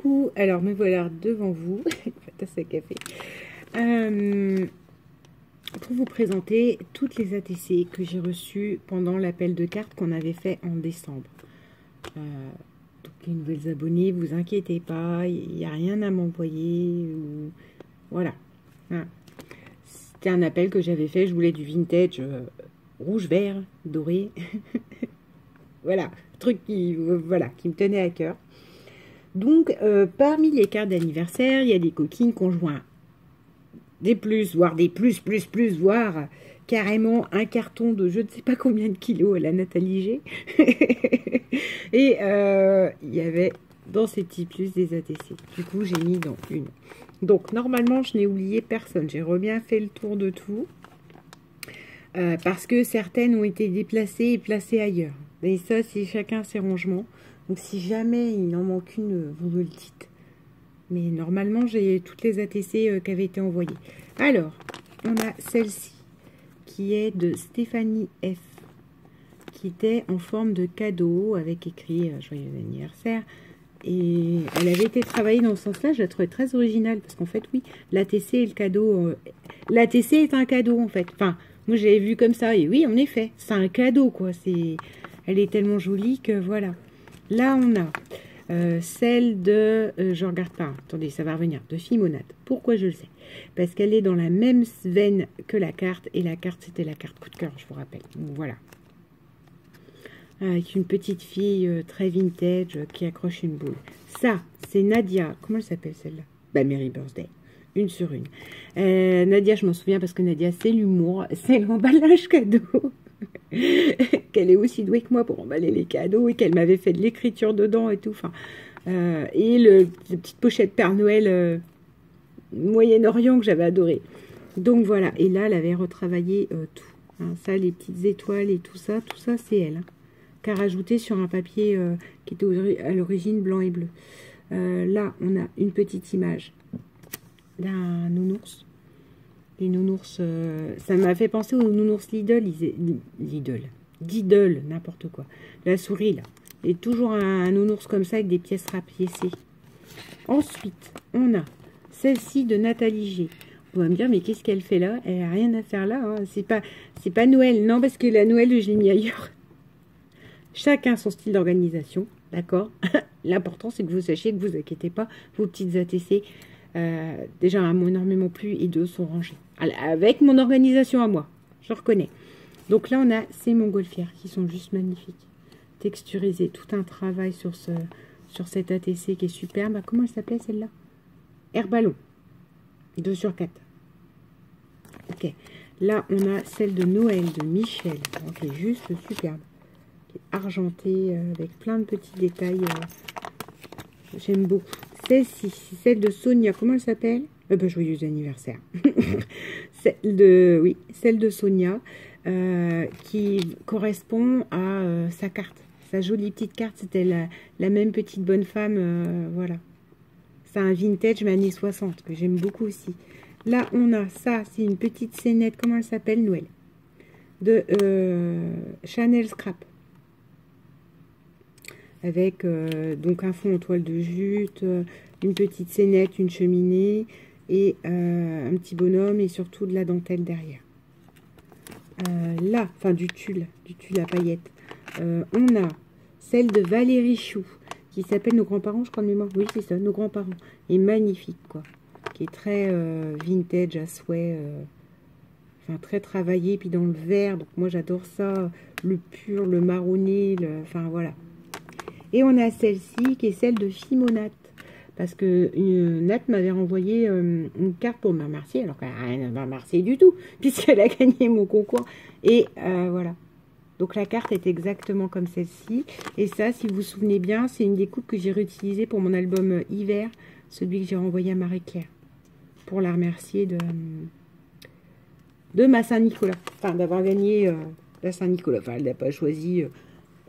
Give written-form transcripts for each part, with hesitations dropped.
Coucou, alors me voilà devant vous, tasse à café, pour vous présenter toutes les ATC que j'ai reçues pendant l'appel de cartes qu'on avait fait en décembre. Donc les nouvelles abonnées, vous inquiétez pas, il n'y a rien à m'envoyer, voilà. C'était un appel que j'avais fait, je voulais du vintage rouge, vert, doré, voilà, truc qui me tenait à cœur. Donc, parmi les cartes d'anniversaire, il y a des coquines conjoints. Des plus, voire des plus, voire carrément un carton de je ne sais pas combien de kilos à la Nathalie G. Et il y avait dans ces petits plus des ATC. Du coup, j'ai mis dans une. Donc, normalement, je n'ai oublié personne. J'ai bien fait le tour de tout. Parce que certaines ont été déplacées et placées ailleurs. Et ça, c'est chacun ses rangements. Donc, si jamais il en manque une, vous me le dites. Mais normalement, j'ai toutes les ATC qui avaient été envoyées. Alors, on a celle-ci, qui est de Stéphanie F, qui était en forme de cadeau, avec écrit « Joyeux anniversaire ». Et elle avait été travaillée dans ce sens-là, je la trouvais très originale. Parce qu'en fait, oui, l'ATC est le cadeau. L'ATC est un cadeau, en fait. Enfin, moi, j'avais vu comme ça. Et oui, en effet, c'est un cadeau, quoi. Elle est tellement jolie que voilà. Là, on a celle de... je regarde pas. Attendez, ça va revenir. De Fimonate. Pourquoi je le sais? Parce qu'elle est dans la même veine que la carte. Et la carte, c'était la carte coup de cœur, je vous rappelle. Donc, voilà. Avec une petite fille très vintage qui accroche une boule. Ça, c'est Nadia. Comment elle s'appelle, celle-là? Bah, Merry Birthday. Une sur une. Nadia, je m'en souviens parce que Nadia, c'est l'humour. C'est l'emballage cadeau. Qu'elle est aussi douée que moi pour emballer les cadeaux et qu'elle m'avait fait de l'écriture dedans et tout. Enfin, et la petite pochette Père Noël Moyen-Orient que j'avais adoré. Donc voilà. Et là, elle avait retravaillé tout. Hein, ça, les petites étoiles et tout ça c'est elle. Hein, qu'a rajouté sur un papier qui était à l'origine blanc et bleu. Là, on a une petite image d'un nounours. Les nounours, ça m'a fait penser aux nounours Lidl, n'importe quoi. La souris, là. Et toujours un nounours comme ça avec des pièces rapiécées. Ensuite, on a celle-ci de Nathalie G. On va me dire, mais qu'est-ce qu'elle fait là? Elle n'a rien à faire là. Hein. C'est pas Noël. Non, parce que la Noël, je l'ai mis ailleurs. Chacun son style d'organisation, d'accord? L'important, c'est que vous sachiez que vous inquiétez pas, vos petites ATC, déjà, m'ont énormément plu et deux sont rangés. Avec mon organisation à moi, je reconnais. Donc là, on a ces montgolfières qui sont juste magnifiques. Texturisées, tout un travail sur cette ATC qui est superbe. Comment elle s'appelait celle-là? Air Ballon. 2 sur 4. Ok. Là, on a celle de Noël de Michel, qui est juste superbe. Qui est argentée avec plein de petits détails. J'aime beaucoup. Celle-ci, c'est celle de Sonia. Comment elle s'appelle? Joyeux anniversaire. Celle de Sonia, qui correspond à sa carte. Sa jolie petite carte, c'était la même petite bonne femme. Voilà. C'est un vintage, mais années 60, que j'aime beaucoup aussi. Là, on a ça, c'est une petite scénette. Comment elle s'appelle? Noël. De Chanel Scrap. Avec donc un fond en toile de jute, une petite scénette, une cheminée et un petit bonhomme et surtout de la dentelle derrière. Là, enfin du tulle à paillettes. On a celle de Valérie Chou qui s'appelle Nos grands-parents, je crois de mémoire. Oui, c'est ça, Nos grands-parents. Et magnifique, quoi. Qui est très vintage à souhait. Enfin, très travaillé. Puis dans le vert. Donc moi, j'adore ça. Le pur, le marronné. Enfin, voilà. Et on a celle-ci qui est celle de Fimonate. Parce que Nat m'avait renvoyé une carte pour me remercier. Alors qu'elle n'a rien à me remercier du tout. Puisqu'elle a gagné mon concours. Et voilà. Donc la carte est exactement comme celle-ci. Et ça, si vous vous souvenez bien, c'est une des coupes que j'ai réutilisée pour mon album hiver. Celui que j'ai renvoyé à Marie-Claire. Pour la remercier de ma Saint-Nicolas. Enfin, d'avoir gagné la Saint-Nicolas. Enfin, elle n'a pas choisi...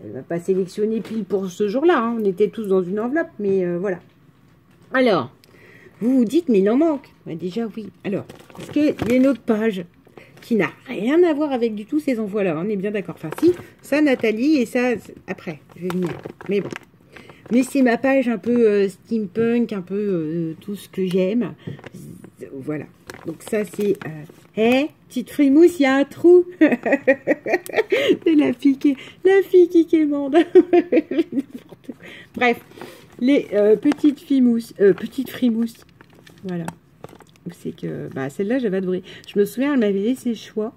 Elle m'a pas sélectionné pile pour ce jour-là. Hein. On était tous dans une enveloppe, mais voilà. Alors, vous vous dites, mais il en manque. Bah, déjà, oui. Alors, est-ce qu'il y a une autre page qui n'a rien à voir avec du tout ces envois-là? On est bien d'accord. Enfin, si, ça, Nathalie, et ça, après, je vais venir. Mais bon. Mais c'est ma page un peu steampunk, un peu tout ce que j'aime. Voilà. Donc ça, c'est... Hé, petite frimousse, il y a un trou. C'est la fille qui quémande. Bref, les petites frimouses. Voilà. C'est que, bah, celle-là, j'avais adoré. Je me souviens, elle m'avait laissé le choix,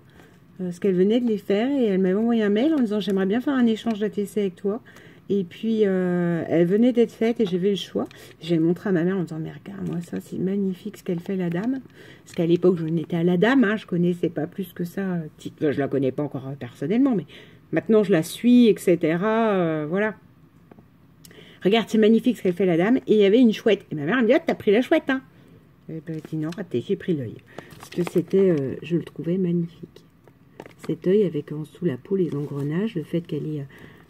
parce qu'elle venait de les faire, et elle m'avait envoyé un mail en disant, j'aimerais bien faire un échange d'ATC avec toi. Et puis, elle venait d'être faite, et j'avais le choix. J'ai montré à ma mère en disant, mais regarde, moi, ça, c'est magnifique ce qu'elle fait, la dame. Parce qu'à l'époque, je n'étais à la dame, hein, je connaissais pas plus que ça. Je la connais pas encore personnellement, mais maintenant, je la suis, etc. Voilà. Regarde, c'est magnifique ce qu'elle fait, la dame. Et il y avait une chouette. Et ma mère me dit, ah, t'as pris la chouette, hein. Et ben, elle dit, non, raté, j'ai pris l'œil. Parce que c'était, je le trouvais magnifique. Cet œil avec en dessous la peau, les engrenages, le fait qu'elle ait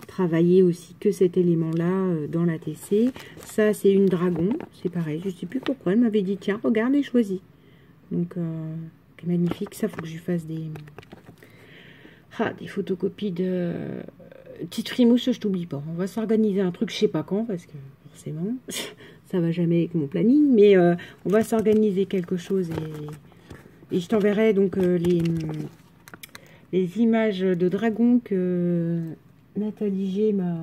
travaillé aussi que cet élément-là dans la TC. Ça, c'est une dragon. C'est pareil, je ne sais plus pourquoi. Elle m'avait dit, tiens, regarde et choisis. Donc, c'est magnifique. Ça, faut que je lui fasse des photocopies de... Petite frimousse, je t'oublie pas. On va s'organiser un truc, je sais pas quand, parce que forcément, ça va jamais avec mon planning, mais on va s'organiser quelque chose et je t'enverrai donc les images de dragons que Nathalie G m'a...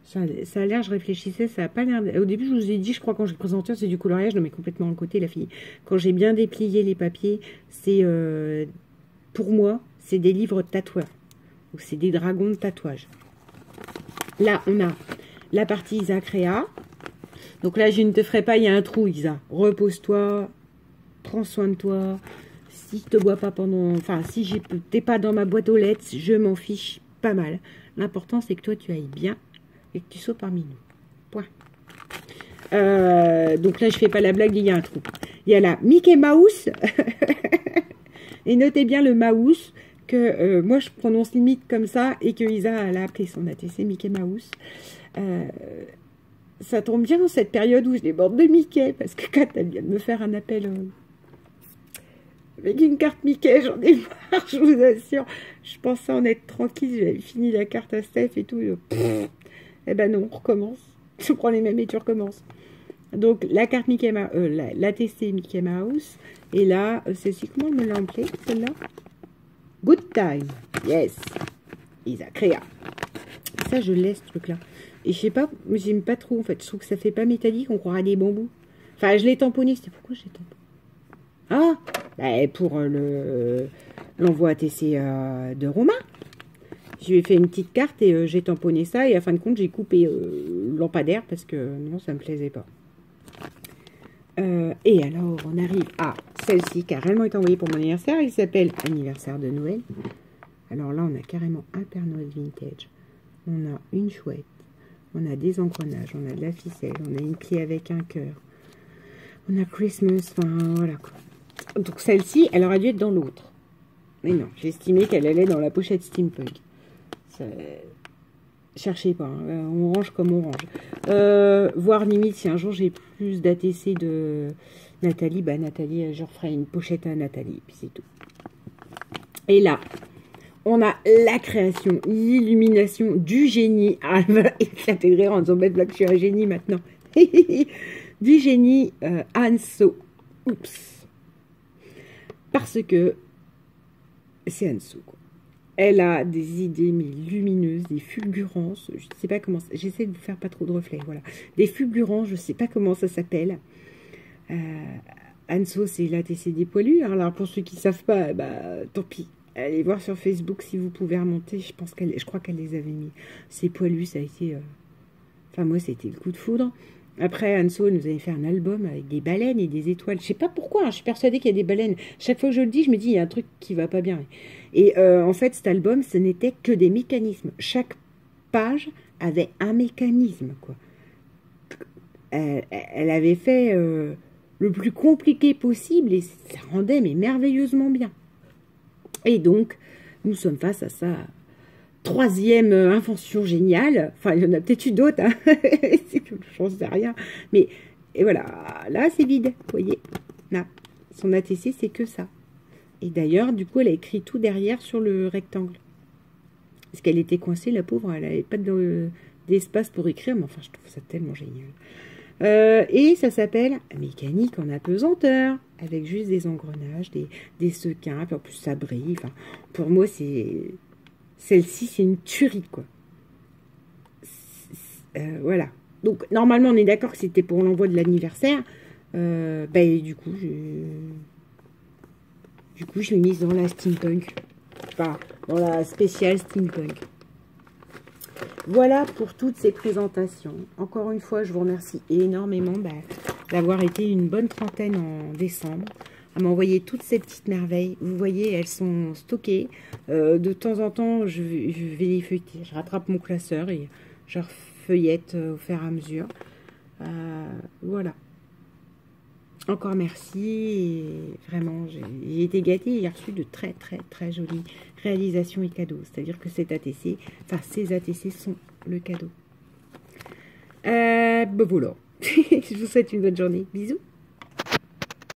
Ça a l'air, je réfléchissais, ça a pas l'air... Au début, je vous ai dit, je crois, quand je présentais, c'est du coloriage, non mais complètement à côté, la fille. Quand j'ai bien déplié les papiers, c'est, pour moi, c'est des livres de tatoueurs. Donc, c'est des dragons de tatouage. Là, on a la partie Isa Créa. Donc là, je ne te ferai pas, il y a un trou, Isa. Repose-toi, prends soin de toi. Si je te vois pas pendant... Enfin, si t'es pas dans ma boîte aux lettres, je m'en fiche pas mal. L'important, c'est que toi, tu ailles bien et que tu sois parmi nous. Point. Donc là, je fais pas la blague, il y a un trou. Il y a la Mickey Mouse. Et notez bien le Mouse, que moi, je prononce limite comme ça, et que Isa, elle a appelé son ATC Mickey Mouse. Ça tombe bien dans cette période où je déborde de Mickey, parce que quand elle vient de me faire un appel avec une carte Mickey, j'en ai marre, je vous assure. Je pensais en être tranquille, j'avais fini la carte à Steph et tout. Eh ben non, on recommence. Tu prends les mêmes et tu recommences. Donc, la carte Mickey Mouse, l'ATC Mickey Mouse. Et là, celle-ci, comment elle me l'a appelée, celle-là? Good Time. Yes. Isa Créa. Ça, je laisse ce truc-là. Et je sais pas, j'aime pas trop, en fait. Je trouve que ça fait pas métallique, on croirait des bambous. Enfin, je l'ai tamponné. C'était pourquoi je l'ai tamponné? Ah, bah, pour l'envoi ATC de Romain. Je lui ai fait une petite carte et j'ai tamponné ça. Et à fin de compte, j'ai coupé le lampadaire parce que non, ça me plaisait pas. Et alors, on arrive à celle-ci qui a réellement été envoyée pour mon anniversaire. Il s'appelle Anniversaire de Noël. Alors là, on a carrément un Père Noël vintage. On a une chouette. On a des engrenages. On a de la ficelle. On a une clé avec un cœur. On a Christmas. Enfin, voilà quoi. Donc celle-ci, elle aurait dû être dans l'autre. Mais non, j'ai estimé qu'elle allait dans la pochette steampunk. Cherchez pas, hein. On range comme on range. Voire limite, si un jour j'ai plus d'ATC de Nathalie, bah Nathalie, je referai une pochette à Nathalie, puis c'est tout. Et là, on a la création, l'illumination du génie. Ah, elle va éclater de rire en disant, blague, je suis un génie maintenant. Du génie Hanso. Oups. Parce que c'est Hanso, quoi. Elle a des idées, mais lumineuses, des fulgurances. Je ne sais pas comment... J'essaie de vous faire pas trop de reflets, voilà. Des fulgurances, je ne sais pas comment ça s'appelle. Hanso, c'est l'ATC des poilus. Hein. Alors, pour ceux qui ne savent pas, bah, tant pis. Allez voir sur Facebook si vous pouvez remonter. Je crois qu'elle les avait mis. Ces poilus, ça a été... Enfin, moi, ça a été le coup de foudre. Après, Hanso nous avait fait un album avec des baleines et des étoiles. Je sais pas pourquoi, hein, je suis persuadée qu'il y a des baleines. Chaque fois que je le dis, je me dis, il y a un truc qui va pas bien. Et en fait, cet album, ce n'était que des mécanismes. Chaque page avait un mécanisme, quoi. Elle avait fait le plus compliqué possible et ça rendait mais merveilleusement bien. Et donc, nous sommes face à ça. Troisième invention géniale. Enfin, il y en a peut-être eu d'autres. Hein. J'en sais rien. Mais, et voilà. Là, c'est vide. Vous voyez. Là. Son ATC, c'est que ça. Et d'ailleurs, du coup, elle a écrit tout derrière sur le rectangle. Parce qu'elle était coincée, la pauvre. Elle n'avait pas d'espace pour écrire, mais enfin, je trouve ça tellement génial. Et ça s'appelle mécanique en apesanteur, avec juste des engrenages, des sequins, puis en plus ça brille. Enfin, pour moi, celle-ci, c'est une tuerie, quoi. Voilà. Donc, normalement, on est d'accord que c'était pour l'envoi de l'anniversaire. Du coup, je l'ai mise dans la steampunk. Enfin, dans la spéciale steampunk. Voilà pour toutes ces présentations. Encore une fois, je vous remercie énormément d'avoir été une bonne trentaine en décembre, à m'envoyer toutes ces petites merveilles. Vous voyez, elles sont stockées. De temps en temps, je vais les feuilleter. Je rattrape mon classeur et je refeuillette au fur et à mesure. Voilà. Encore merci. Et vraiment, j'ai été gâtée. J'ai reçu de très, très, très jolies réalisations et cadeaux. C'est-à-dire que ces ATC sont le cadeau. Voilà. Je vous souhaite une bonne journée. Bisous.